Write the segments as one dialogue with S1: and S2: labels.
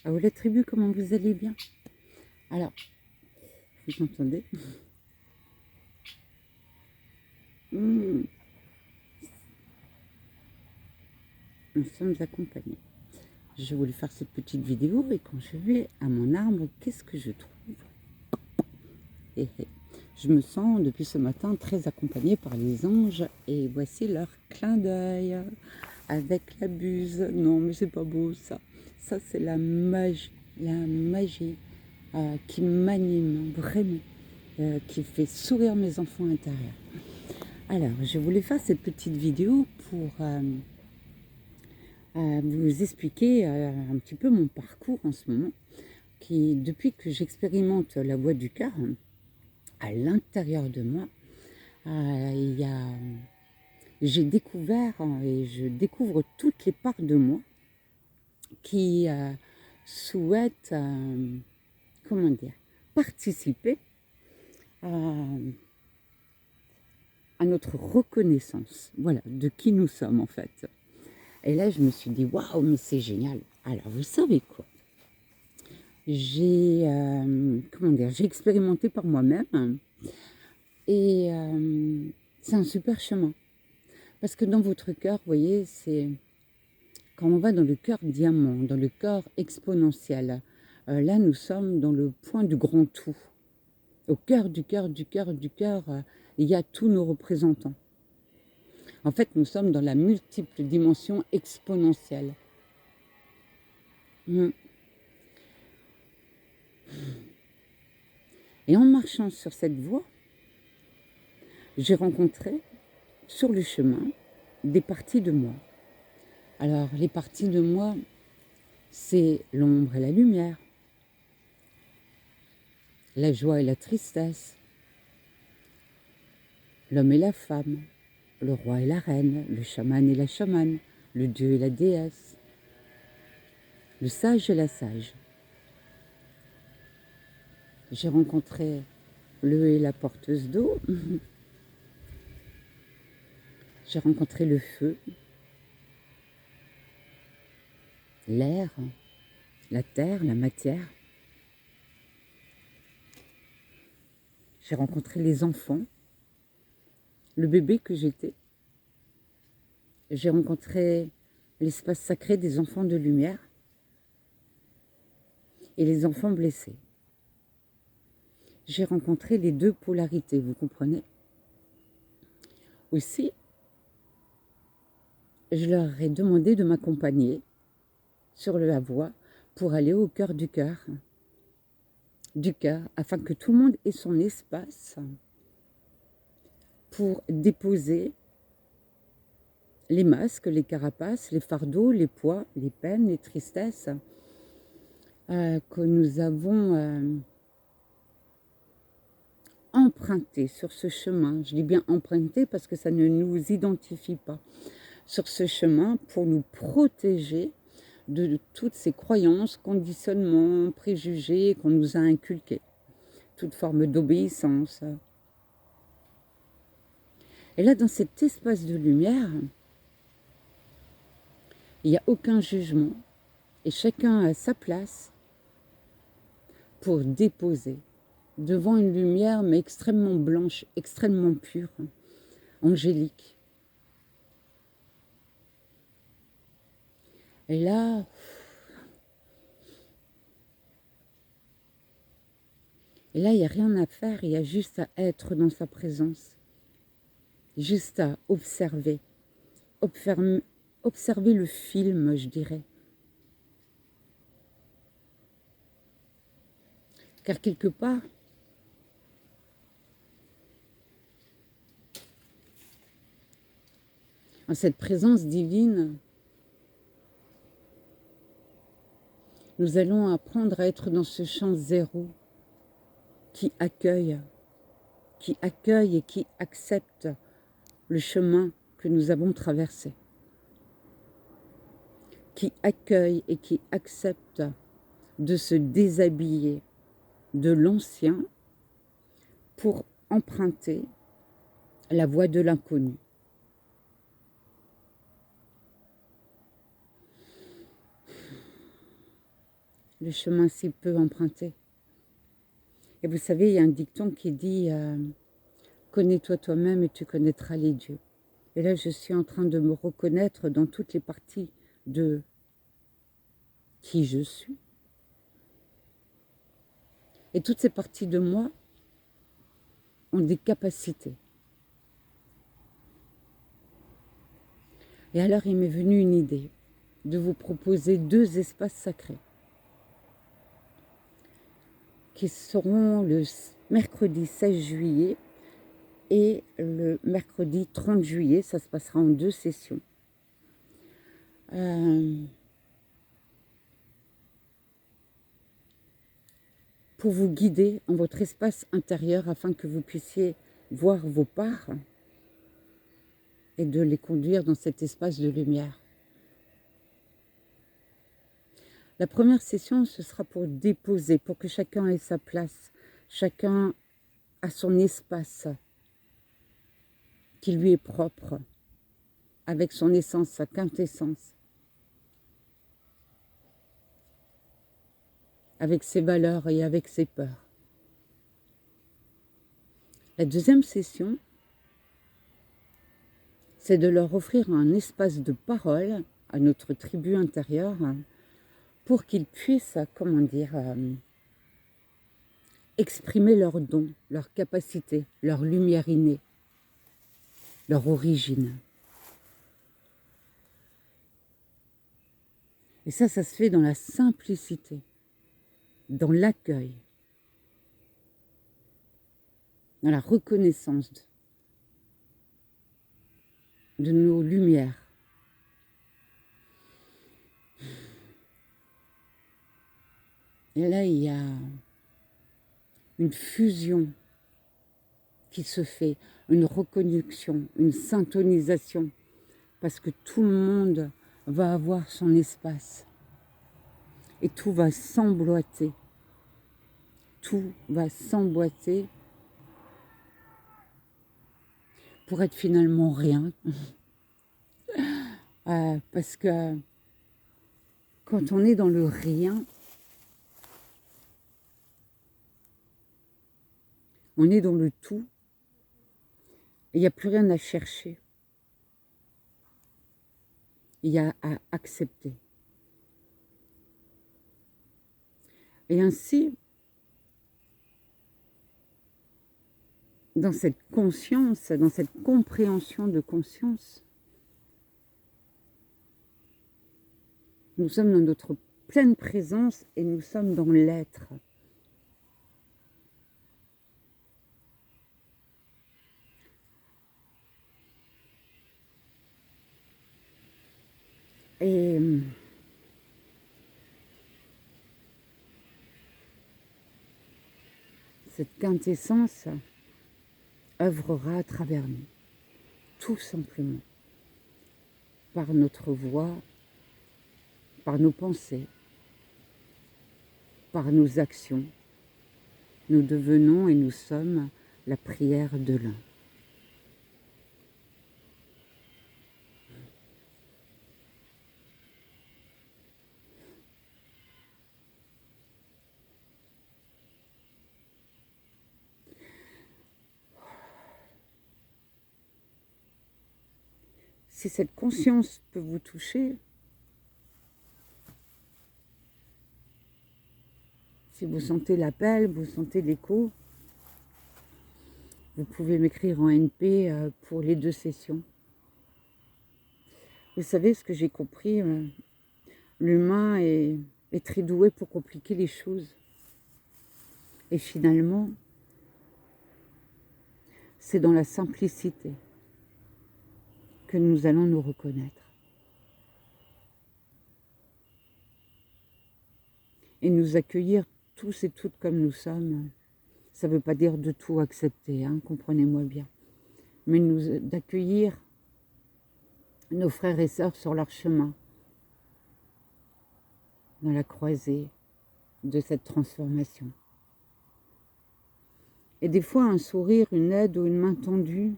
S1: Oh la tribu, comment vous allez bien? Alors, vous entendez? Hmm, Nous sommes accompagnés. Je voulais faire cette petite vidéo et quand je vais à mon arbre, qu'est-ce que je trouve? Je me sens depuis ce matin très accompagnée par les anges et voici leur clin d'œil avec la buse. Non, mais c'est pas beau ça. Ça, c'est la magie qui m'anime vraiment, qui fait sourire mes enfants intérieurs. Alors, je voulais faire cette petite vidéo pour vous expliquer un petit peu mon parcours en ce moment, qui, depuis que j'expérimente la voix du cœur, à l'intérieur de moi, j'ai découvert et je découvre toutes les parts de moi qui souhaitent, comment dire, participer à notre reconnaissance, voilà, de qui nous sommes en fait. Et là, je me suis dit, waouh, mais c'est génial. Alors, vous savez quoi? J'ai expérimenté par moi-même et c'est un super chemin. Parce que dans votre cœur, vous voyez, c'est quand on va dans le cœur diamant, dans le cœur exponentiel, là, nous sommes dans le point du grand tout. Au cœur du cœur du cœur du cœur, il y a tous nos représentants. En fait, nous sommes dans la multiple dimension exponentielle. Et en marchant sur cette voie, j'ai rencontré sur le chemin des parties de moi. Alors, les parties de moi, c'est l'ombre et la lumière, la joie et la tristesse, l'homme et la femme, le roi et la reine, le chaman et la chamane, le dieu et la déesse, le sage et la sage. J'ai rencontré le et la porteuse d'eau, j'ai rencontré le feu, l'air, la terre, la matière. J'ai rencontré les enfants, le bébé que j'étais. J'ai rencontré l'espace sacré des enfants de lumière et les enfants blessés. J'ai rencontré les deux polarités, vous comprenez? Aussi, je leur ai demandé de m'accompagner sur la voie pour aller au cœur, afin que tout le monde ait son espace pour déposer les masques, les carapaces, les fardeaux, les poids, les peines, les tristesses que nous avons emprunté sur ce chemin. Je dis bien emprunté parce que ça ne nous identifie pas. Sur ce chemin pour nous protéger de toutes ces croyances, conditionnements, préjugés qu'on nous a inculqués. Toute forme d'obéissance. Et là, dans cet espace de lumière, il n'y a aucun jugement. Et chacun a sa place pour déposer devant une lumière, mais extrêmement blanche, extrêmement pure, angélique. Et là, il n'y a rien à faire, il y a juste à être dans sa présence. Juste à observer. Observer le film, je dirais. Car quelque part, en cette présence divine, nous allons apprendre à être dans ce champ zéro qui accueille et qui accepte le chemin que nous avons traversé, qui accueille et qui accepte de se déshabiller de l'ancien pour emprunter la voie de l'inconnu. le chemin si peu emprunté. Et vous savez, il y a un dicton qui dit connais-toi toi-même et tu connaîtras les dieux. Et là, je suis en train de me reconnaître dans toutes les parties de qui je suis. Et toutes ces parties de moi ont des capacités. Et alors, il m'est venu une idée de vous proposer 2 espaces sacrés qui seront le mercredi 16 juillet et le mercredi 30 juillet. Ça se passera en 2 sessions. Pour vous guider en votre espace intérieur afin que vous puissiez voir vos parts et de les conduire dans cet espace de lumière. La première session, ce sera pour déposer, pour que chacun ait sa place, chacun a son espace qui lui est propre, avec son essence, sa quintessence, avec ses valeurs et avec ses peurs. La deuxième session, c'est de leur offrir un espace de parole à notre tribu intérieure pour qu'ils puissent, comment dire, exprimer leurs dons, leurs capacités, leur lumière innée, leur origine. Et ça se fait dans la simplicité, dans l'accueil, dans la reconnaissance de nos lumières. Et là, il y a une fusion qui se fait, une reconnexion, une syntonisation, parce que tout le monde va avoir son espace. Et tout va s'emboîter. Tout va s'emboîter pour être finalement rien. Parce que quand on est dans le rien, on est dans le tout, et il n'y a plus rien à chercher. Il y a à accepter. Et ainsi, dans cette conscience, dans cette compréhension de conscience, nous sommes dans notre pleine présence et nous sommes dans l'être. Et cette quintessence œuvrera à travers nous, tout simplement, par notre voix, par nos pensées, par nos actions. Nous devenons et nous sommes la prière de l'un. Si cette conscience peut vous toucher, si vous sentez l'appel, vous sentez l'écho, vous pouvez m'écrire en NP pour les 2 sessions. Vous savez ce que j'ai compris, l'humain est très doué pour compliquer les choses. Et finalement, c'est dans la simplicité que nous allons nous reconnaître. Et nous accueillir tous et toutes comme nous sommes. Ça ne veut pas dire de tout accepter, hein, comprenez-moi bien. Mais d'accueillir nos frères et sœurs sur leur chemin, dans la croisée de cette transformation. Et des fois, un sourire, une aide ou une main tendue,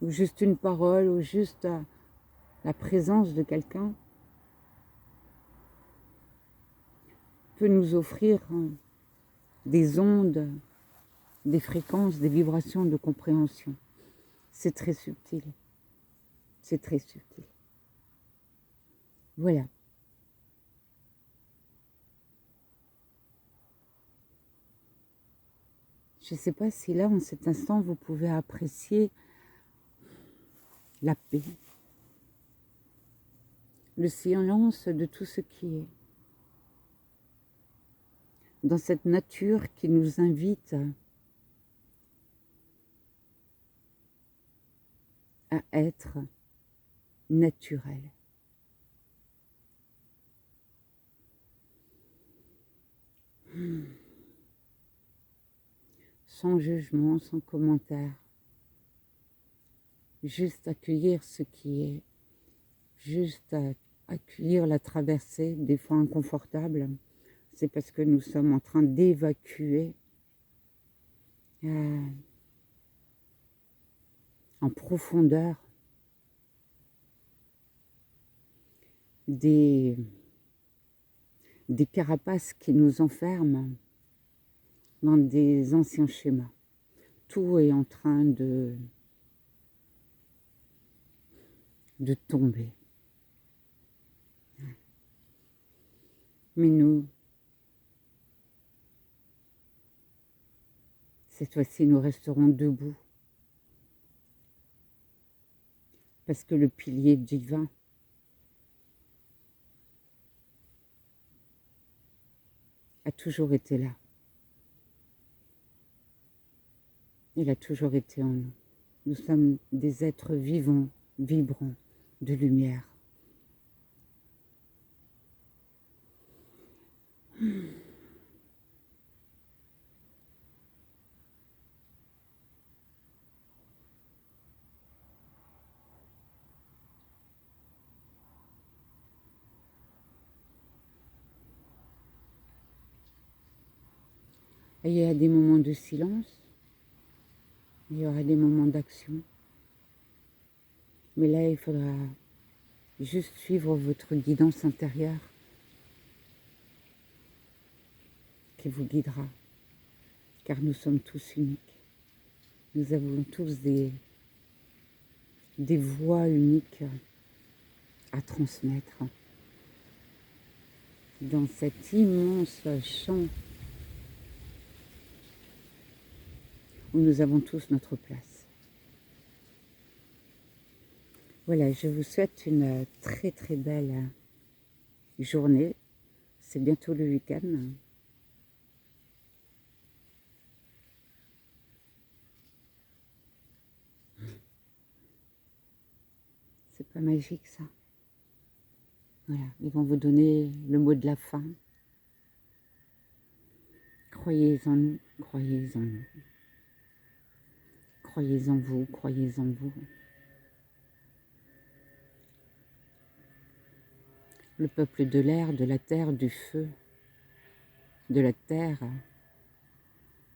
S1: ou juste une parole, ou juste la présence de quelqu'un, peut nous offrir des ondes, des fréquences, des vibrations de compréhension. C'est très subtil. C'est très subtil. Voilà. Je ne sais pas si là, en cet instant, vous pouvez apprécier la paix, le silence de tout ce qui est. Dans cette nature qui nous invite à être naturel. Sans jugement, sans commentaire. Juste accueillir ce qui est. Juste accueillir la traversée, des fois inconfortable. C'est parce que nous sommes en train d'évacuer en profondeur des carapaces qui nous enferment dans des anciens schémas. Tout est en train de tomber. Mais nous, cette fois-ci, nous resterons debout. Parce que le pilier divin a toujours été là. Il a toujours été en nous. Nous sommes des êtres vivants, vibrants, de lumière. Et il y a des moments de silence, il y aura des moments d'action. Mais là, il faudra juste suivre votre guidance intérieure qui vous guidera. Car nous sommes tous uniques. Nous avons tous des voix uniques à transmettre dans cet immense champ où nous avons tous notre place. Voilà, je vous souhaite une très très belle journée. C'est bientôt le week-end. C'est pas magique ça. Voilà, ils vont vous donner le mot de la fin. Croyez en nous, croyez en nous. Croyez en vous, croyez en vous. Le peuple de l'air, de la terre, du feu, de la terre,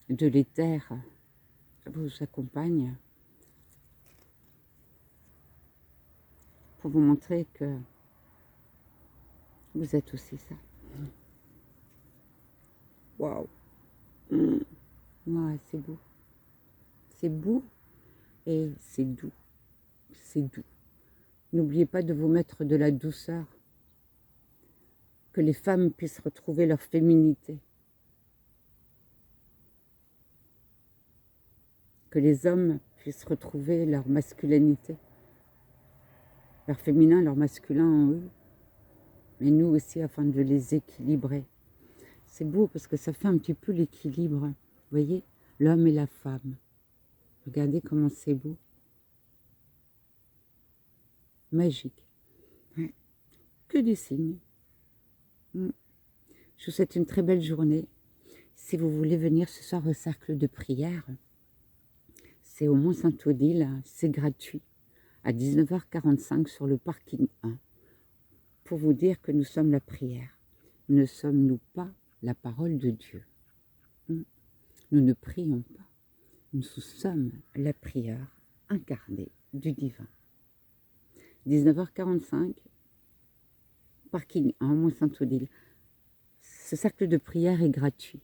S1: de l'éther vous accompagne pour vous montrer que vous êtes aussi ça. Waouh! Ouais, c'est beau. C'est beau et c'est doux. C'est doux. N'oubliez pas de vous mettre de la douceur. Que les femmes puissent retrouver leur féminité. Que les hommes puissent retrouver leur masculinité. Leur féminin, leur masculin en eux. Mais nous aussi, afin de les équilibrer. C'est beau parce que ça fait un petit peu l'équilibre. Vous voyez, l'homme et la femme. Regardez comment c'est beau. Magique. Ouais. Que des signes. Je vous souhaite une très belle journée. Si vous voulez venir ce soir au cercle de prière, c'est au Mont-Saint-Odile, c'est gratuit, à 19h45 sur le parking 1, pour vous dire que nous sommes la prière. Ne sommes-nous pas la parole de Dieu? Nous ne prions pas. Nous sommes la prière incarnée du divin. 19h45, parking 1, Mont-Saint-Odile. ce cercle de prière est gratuit.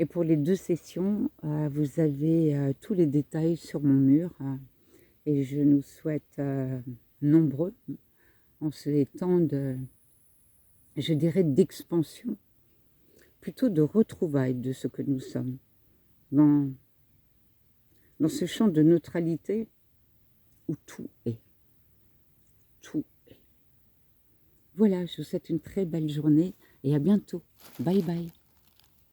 S1: Et pour les 2 sessions, vous avez tous les détails sur mon mur. Et je nous souhaite nombreux en ce temps de, je dirais, d'expansion, plutôt de retrouvailles de ce que nous sommes, dans ce champ de neutralité où tout est. Tout est. Voilà, je vous souhaite une très belle journée et à bientôt. Bye bye.